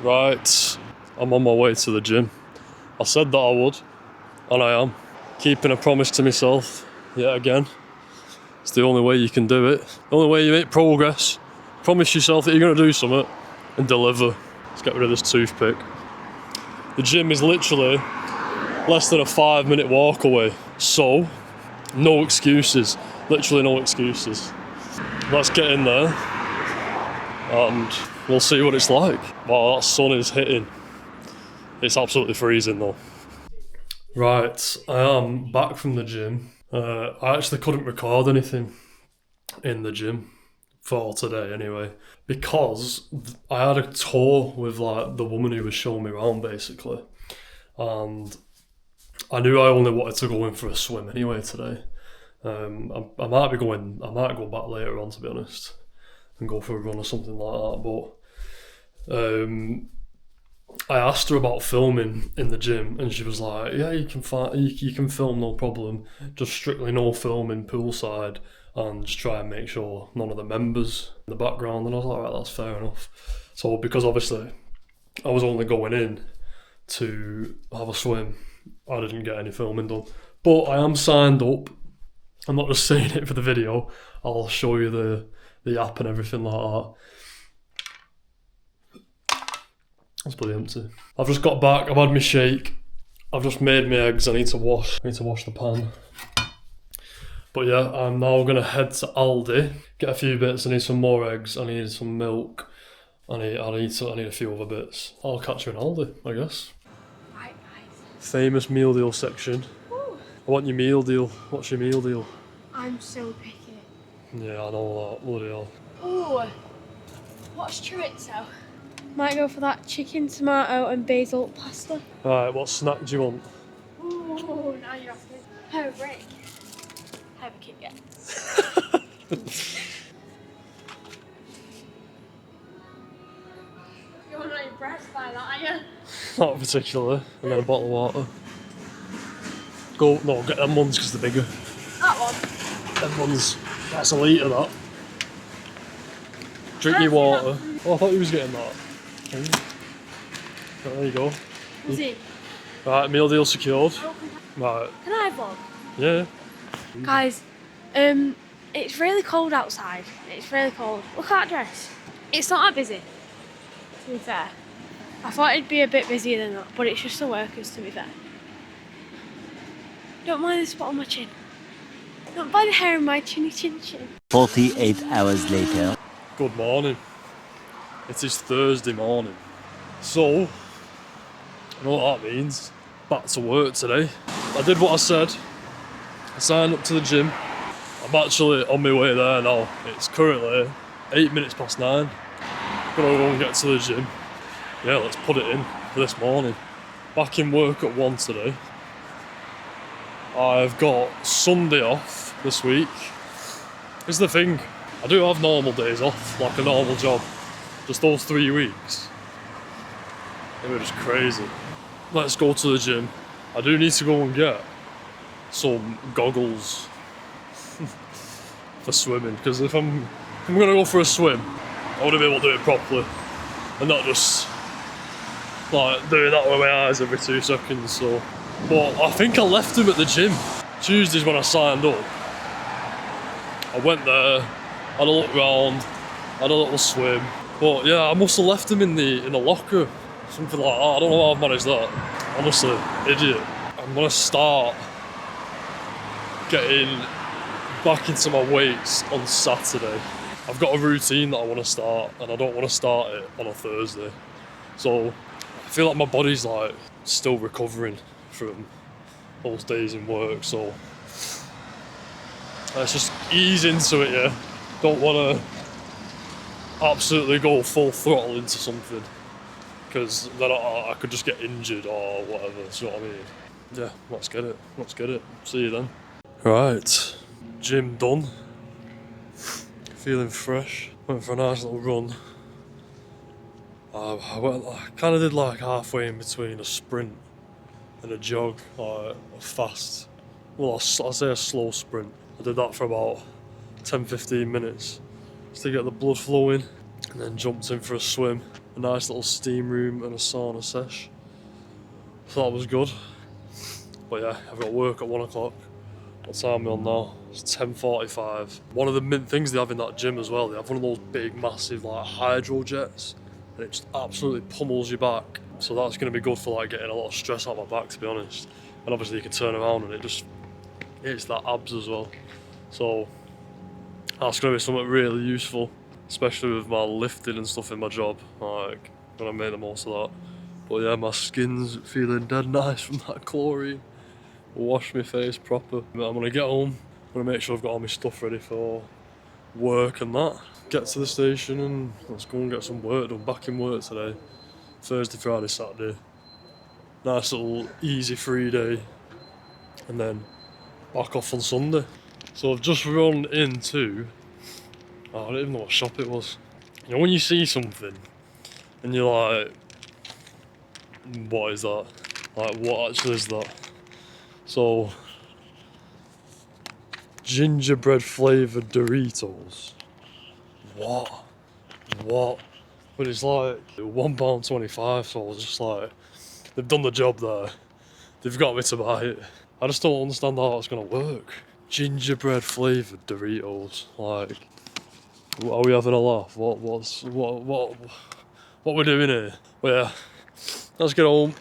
Right, I'm on my way to the gym. I said that I would, and I am. Keeping a promise to myself, yet again. It's the only way you can do it. The only way you make progress. Promise yourself that you're going to do something, and deliver. Let's get rid of this toothpick. The gym is literally less than a 5-minute walk away. So, no excuses. Literally no excuses. Let's get in there, and we'll see what it's like. Wow, that sun is hitting. It's absolutely freezing though. Right, I am back from the gym. I actually couldn't record anything in the gym for today anyway, because I had a tour with like the woman who was showing me around basically, and I knew I only wanted to go in for a swim anyway today. I might go back later on, to be honest, and go for a run or something like that. But I asked her about filming in the gym, and she was like, "Yeah, you can film, no problem. Just strictly no filming poolside, and just try and make sure none of the members in the background." And I was like, "Right, that's fair enough." So because obviously I was only going in to have a swim, I didn't get any filming done. But I am signed up. I'm not just saying it for the video. I'll show you the app and everything like that. It's bloody empty. I've just got back, I've had my shake, I've just made my eggs, I need to wash the pan. But yeah, I'm now gonna head to Aldi, get a few bits. I need some more eggs, I need some milk, I need a few other bits. I'll catch you in Aldi, I guess. Right, guys. Famous meal deal section. Ooh. I want your meal deal. What's your meal deal? I'm so picky. Yeah, I know that, bloody hell. Ooh, what's chorizo? Might go for that chicken, tomato and basil pasta. Alright, what snack do you want? Ooh, now you're asking. Have a break. Have a Kit Kat. You're not impressed by that, are you? Not particularly. And then a bottle of water. Get them ones because they're bigger. That one? Them ones, that's a litre that. Drink your water. Oh, I thought you was getting that. There you go. Was it? Right, meal deal secured. Right. Can I vlog? Yeah. Guys, it's really cold outside. It's really cold. Look at that dress. It's not that busy, to be fair. I thought it'd be a bit busier than that, but it's just the workers, to be fair. Don't mind the spot on my chin. Don't mind the hair in my chinny chin chin. 48 hours later. Good morning. It is Thursday morning. So, you know what that means. Back to work today. I did what I said. I signed up to the gym. I'm actually on my way there now. It's currently 8 minutes past 9. Gonna go and get to the gym. Yeah, let's put it in for this morning. Back in work at 1 today. I've got Sunday off this week. Here's the thing. I do have normal days off, like a normal job. Just those 3 weeks. They were just crazy. Let's go to the gym. I do need to go and get some goggles for swimming, because if I'm gonna go for a swim, I want to be able to do it properly and not just like doing that with my eyes every 2 seconds. So, but I think I left them at the gym. Tuesday's when I signed up. I went there, had a look round, had a little swim. But yeah, I must have left them in the locker, something like that. I don't know how I've managed that. Honestly, idiot. I'm gonna start getting back into my weights on Saturday. I've got a routine that I want to start, and I don't want to start it on a Thursday. So I feel like my body's like still recovering from those days in work. So let's just ease into it, yeah. Don't want to absolutely go full throttle into something, because then I could just get injured or whatever, you know what I mean? Yeah, let's get it. See you then. Right, gym done. Feeling fresh. Went for a nice little run. I kind of did like halfway in between a sprint and a jog, like a fast, well I'll say a slow sprint. I did that for about 10-15 minutes just to get the blood flowing, and then jumped in for a swim. a nice little steam room and a sauna sesh. So that was good. But yeah, I've got work at 1 o'clock. What time are we on now? It's 10:45. One of the mint things they have in that gym as well, they have one of those big, massive like hydro jets, and it just absolutely pummels your back. So that's going to be good for like getting a lot of stress out of my back, to be honest. And obviously you can turn around and it just hits that abs as well. So that's going to be something really useful, especially with my lifting and stuff in my job. Like, gonna make the most of that. But yeah, my skin's feeling dead nice from that chlorine. Wash my face proper. I'm gonna get home. I'm gonna make sure I've got all my stuff ready for work and that. Get to the station and let's go and get some work done. Back in work today. Thursday, Friday, Saturday. Nice little easy free day. And then back off on Sunday. So I've just run into, I don't even know what shop it was. You know when you see something and you're like, what is that? Like, what actually is that? So, gingerbread flavoured Doritos. What? But it's like £1.25, so I was just like, they've done the job there. They've got me to buy it. I just don't understand how it's gonna work. Gingerbread flavoured Doritos. Like, are we having a laugh? What we're doing here? Well, yeah, let's get home.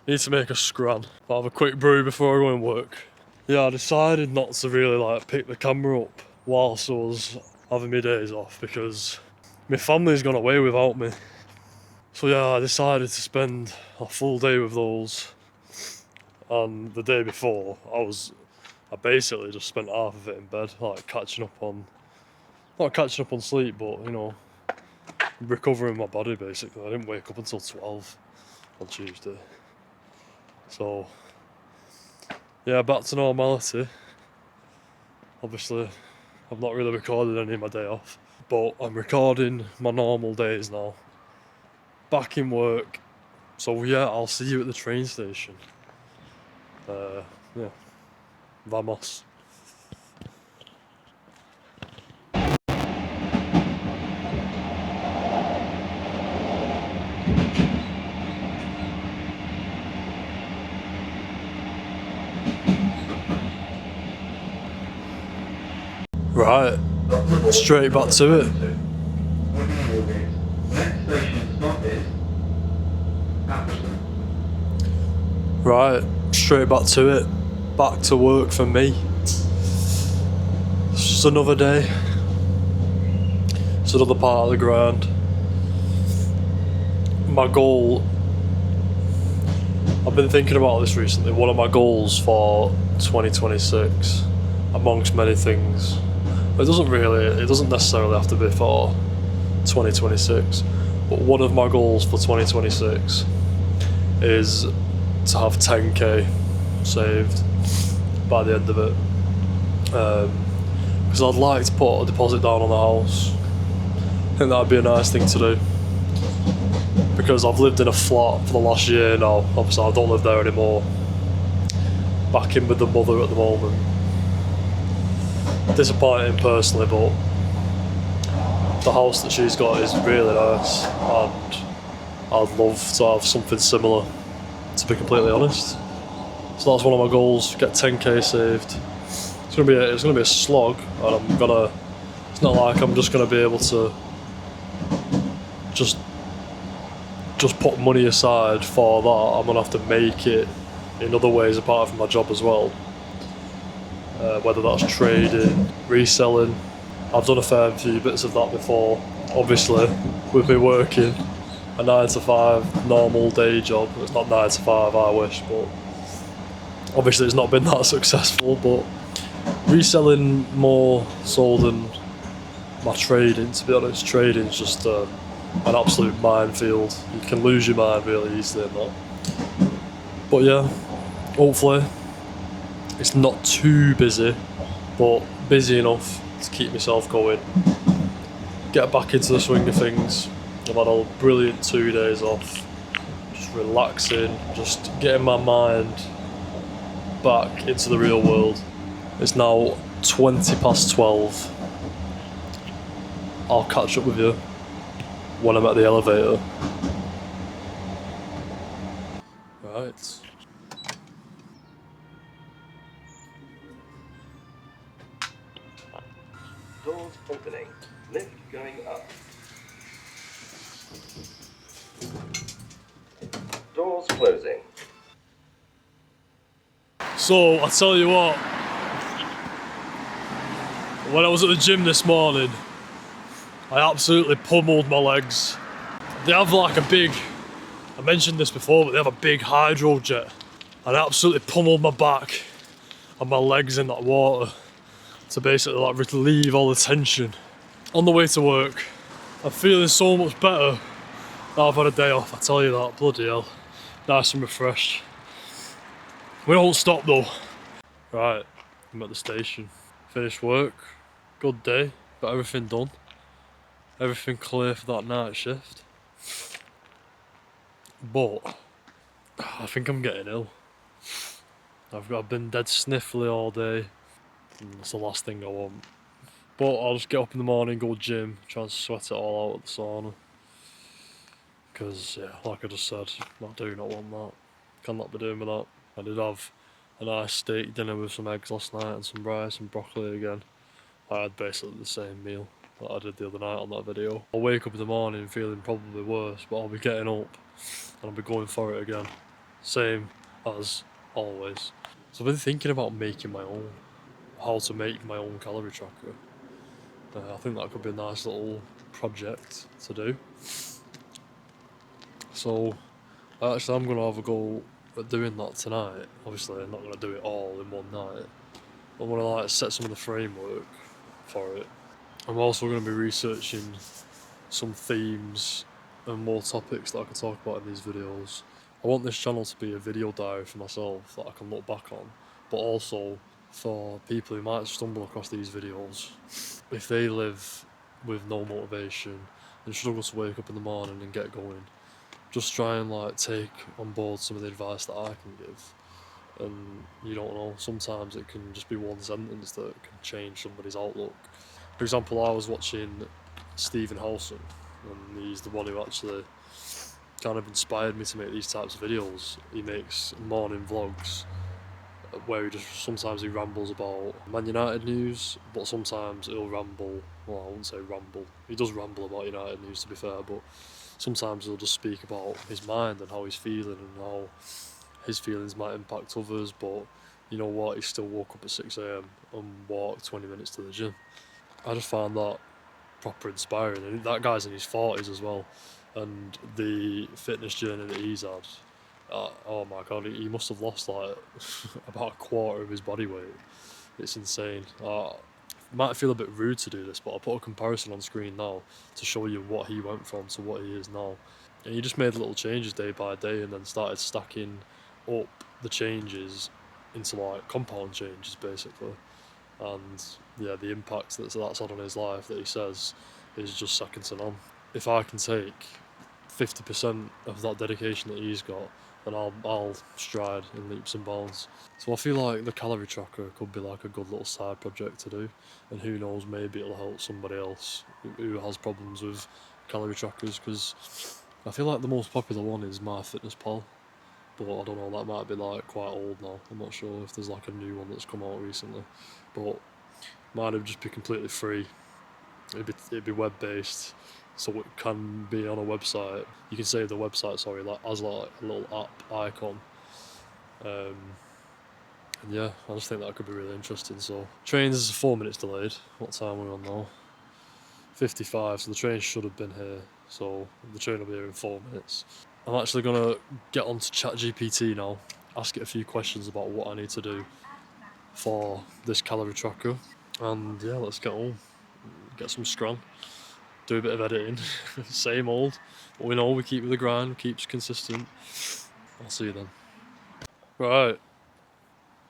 Need to make a scran. I'll have a quick brew before I go and work. Yeah, I decided not to really like pick the camera up whilst I was having my days off because my family's gone away without me. So yeah, I decided to spend a full day with those. And the day before, I basically just spent half of it in bed, like not catching up on sleep, but you know, recovering my body basically. I didn't wake up until 12 on Tuesday. So, yeah, back to normality. Obviously, I've not really recorded any of my day off, but I'm recording my normal days now. Back in work. So yeah, I'll see you at the train station. Yeah, vamos. Right, straight back to it. Right, straight back to it. Back to work for me. It's just another day. It's another part of the grind. My goal, I've been thinking about this recently. One of my goals for 2026, amongst many things, it doesn't necessarily have to be for 2026, but one of my goals for 2026 is to have 10k saved by the end of it, because I'd like to put a deposit down on the house. I think that'd be a nice thing to do, because I've lived in a flat for the last year now. Obviously I don't live there anymore, back in with the mother at the moment. Disappointing personally, but the house that she's got is really nice and I'd love to have something similar, to be completely honest. So that's one of my goals, get 10k saved. It's gonna be a slog, and it's not like I'm just gonna be able to just put money aside for that. I'm gonna have to make it in other ways apart from my job as well. Whether that's trading, reselling. I've done a fair few bits of that before. Obviously, with me working a 9 to 5 normal day job, it's not 9 to 5, I wish, but obviously it's not been that successful. But reselling more so than my trading, to be honest. Trading's just an absolute minefield. You can lose your mind really easily in that. But yeah, hopefully it's not too busy, but busy enough to keep myself going. Get back into the swing of things. I've had a brilliant 2 days off, just relaxing, just getting my mind back into the real world. It's now 20 past 12. I'll catch up with you when I'm at the elevator. Right. Doors opening. Lift going up. Doors closing. So, I tell you what, when I was at the gym this morning, I absolutely pummeled my legs. They have like a big, I mentioned this before, but they have a big hydro jet. And I absolutely pummeled my back and my legs in that water to basically like relieve all the tension. On the way to work, I'm feeling so much better now I've had a day off, I tell you that, bloody hell. Nice and refreshed. We don't stop though. Right, I'm at the station. Finished work, good day, got everything done. Everything clear for that night shift. But I think I'm getting ill. I've been dead sniffly all day. And that's the last thing I want. But I'll just get up in the morning, go gym, try and sweat it all out at the sauna. Because, yeah, like I just said, I do not want that. Cannot be doing with that. I did have a nice steak dinner with some eggs last night and some rice and broccoli again. I had basically the same meal that I did the other night on that video. I'll wake up in the morning feeling probably worse, but I'll be getting up and I'll be going for it again. Same as always. So I've been thinking about making my own, how to make my own calorie tracker. I think that could be a nice little project to do. So actually I'm going to have a go at doing that tonight. Obviously I'm not going to do it all in one night. I'm going to like set some of the framework for it. I'm also going to be researching some themes and more topics that I can talk about in these videos. I want this channel to be a video diary for myself that I can look back on, but also for people who might stumble across these videos. If they live with no motivation and struggle to wake up in the morning and get going, just try and like take on board some of the advice that I can give. And you don't know, sometimes it can just be one sentence that can change somebody's outlook. For example, I was watching Stephen Howson, and he's the one who actually kind of inspired me to make these types of videos. He makes morning vlogs where sometimes he rambles about Man United news, but sometimes he'll ramble, well, I wouldn't say ramble, he does ramble about United news to be fair, but sometimes he'll just speak about his mind and how he's feeling and how his feelings might impact others, but you know what, he still woke up at 6 AM and walked 20 minutes to the gym. I just find that proper inspiring, and that guy's in his 40s as well, and the fitness journey that he's had, oh my god, he must have lost like about a quarter of his body weight. It's insane. Might feel a bit rude to do this, but I'll put a comparison on screen now to show you what he went from to what he is now. And he just made little changes day by day and then started stacking up the changes into like compound changes basically. And yeah, the impact that's had on his life that he says is just second to none. If I can take 50% of that dedication that he's got, then I'll stride in leaps and bounds. So I feel like the calorie tracker could be like a good little side project to do, and who knows, maybe it'll help somebody else who has problems with calorie trackers, because I feel like the most popular one is MyFitnessPal, but I don't know, that might be like quite old now. I'm not sure if there's like a new one that's come out recently, but mine would just be completely free. It'd be web based, so it can be on a website. You can save the website, sorry, like as like a little app icon. And yeah, I just think that could be really interesting. So trains is 4 minutes delayed. What time are we on now? 55. So the train should have been here. So the train will be here in 4 minutes. I'm actually gonna get onto ChatGPT now, ask it a few questions about what I need to do for this calorie tracker, and yeah, let's get on. Get some scran, do a bit of editing, same old, but we know we keep with the grind, keeps consistent. I'll see you then. Right,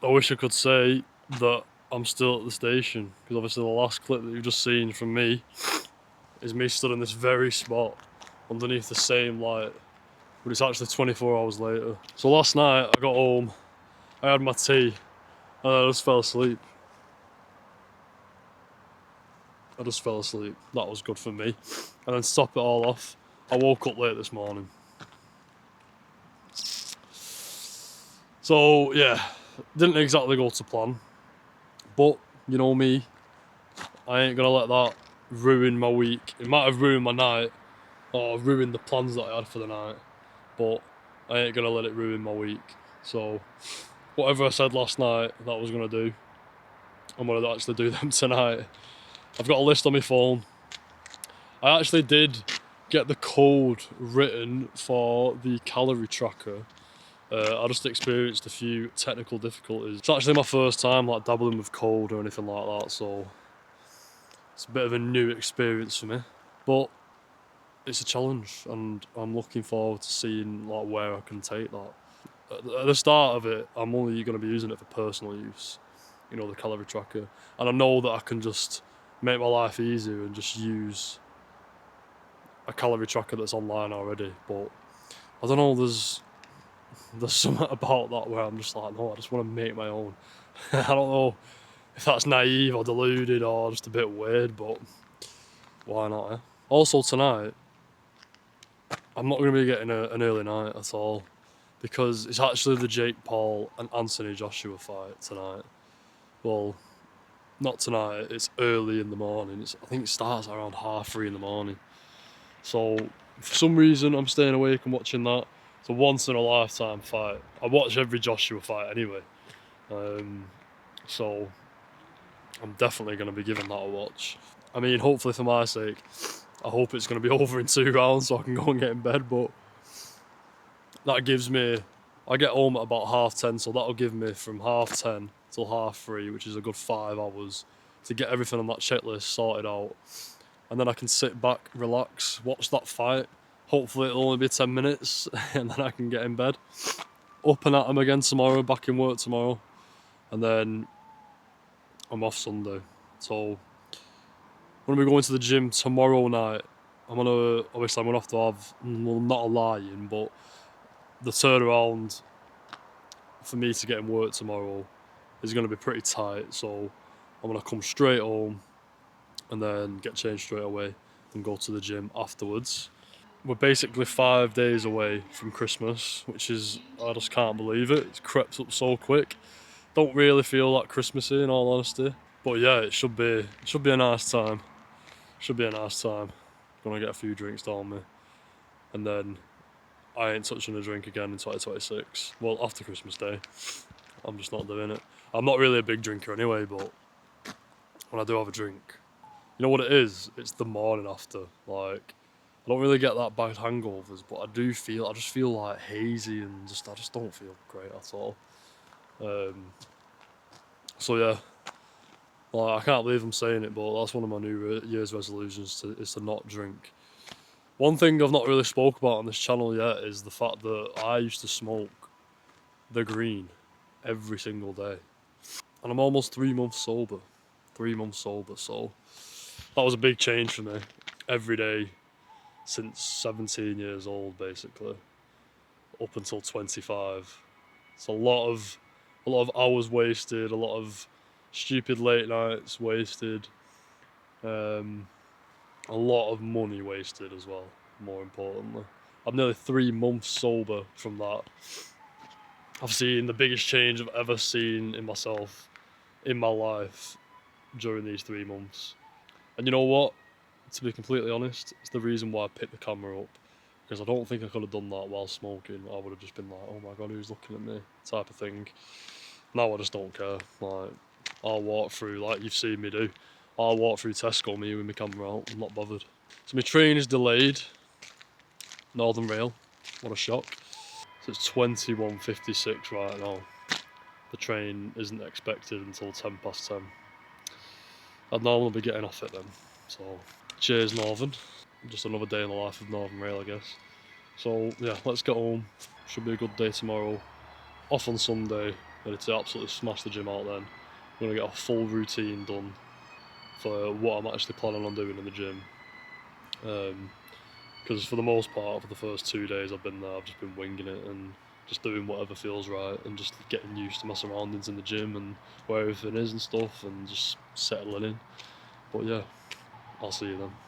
I wish I could say that I'm still at the station, because obviously the last clip that you've just seen from me is me stood in this very spot underneath the same light, but it's actually 24 hours later. So last night I got home, I had my tea, and I just fell asleep. I just fell asleep. That was good for me. And then to top it all off, I woke up late this morning. So yeah, didn't exactly go to plan. But you know me, I ain't gonna let that ruin my week. It might have ruined my night or ruined the plans that I had for the night, but I ain't gonna let it ruin my week. So whatever I said last night that I was gonna do, I'm gonna actually do them tonight. I've got a list on my phone. I actually did get the code written for the calorie tracker. I just experienced a few technical difficulties. It's actually my first time like dabbling with code or anything like that, so it's a bit of a new experience for me. But it's a challenge, and I'm looking forward to seeing like where I can take that. At the start of it, I'm only going to be using it for personal use, you know, the calorie tracker, and I know that I can just make my life easier and just use a calorie tracker that's online already. But I don't know, there's something about that where I'm just like, no, I just want to make my own. I don't know if that's naive or deluded or just a bit weird, but why not, eh? Also tonight, I'm not going to be getting an early night at all, because it's actually the Jake Paul and Anthony Joshua fight tonight. Well, not tonight, it's early in the morning. I think it starts around 3:30 in the morning. So for some reason I'm staying awake and watching that. It's a once in a lifetime fight. I watch every Joshua fight anyway. So I'm definitely going to be giving that a watch. I mean, hopefully for my sake, I hope it's going to be over in 2 rounds so I can go and get in bed, but that gives me, I get home at about 10:30, so that'll give me from 10:30 till 3:30, which is a good 5 hours, to get everything on that checklist sorted out. And then I can sit back, relax, watch that fight. Hopefully it'll only be 10 minutes, and then I can get in bed. Up and at 'em again tomorrow, back in work tomorrow. And then I'm off Sunday. So I'm going to be going to the gym tomorrow night. Obviously I'm going to have to have, well, not a lie-in, but the turnaround for me to get in work tomorrow is going to be pretty tight. So I'm going to come straight home and then get changed straight away and go to the gym afterwards. We're basically 5 days away from Christmas, which is, I just can't believe it. It's crept up so quick. Don't really feel that Christmassy in all honesty. But yeah, it should be a nice time. Should be a nice time. Gonna get a few drinks down me. And then I ain't touching a drink again in 2026. Well, after Christmas Day. I'm just not doing it. I'm not really a big drinker anyway, but when I do have a drink, you know what it is? It's the morning after. Like, I don't really get that bad hangovers, but I just feel like hazy and I just don't feel great at all. So yeah, like, I can't believe I'm saying it, but that's one of my New Year's resolutions is to not drink. One thing I've not really spoke about on this channel yet is the fact that I used to smoke the green every single day. And I'm almost 3 months sober. 3 months sober, so that was a big change for me. Every day since 17 years old, basically, up until 25. It's a lot of hours wasted, a lot of stupid late nights wasted, a lot of money wasted as well, more importantly. I'm nearly 3 months sober from that. I've seen the biggest change I've ever seen in myself, in my life, during these 3 months. And you know what? To be completely honest, it's the reason why I picked the camera up. Because I don't think I could have done that while smoking. I would have just been like, oh my god, who's looking at me? Type of thing. Now I just don't care. Like, I'll walk through, like you've seen me do. I'll walk through Tesco me with my camera out. I'm not bothered. So my train is delayed. Northern Rail. What a shock. So it's 21:56 right now. The train isn't expected until 10:10. I'd normally be getting off it then. So, cheers Northern. Just another day in the life of Northern Rail, I guess. So yeah, let's get home. Should be a good day tomorrow. Off on Sunday, ready to absolutely smash the gym out then. I'm going to get a full routine done for what I'm actually planning on doing in the gym. Because for the most part, for the first 2 days I've been there, I've just been winging it and just doing whatever feels right and just getting used to my surroundings in the gym and where everything is and stuff and just settling in. But yeah, I'll see you then.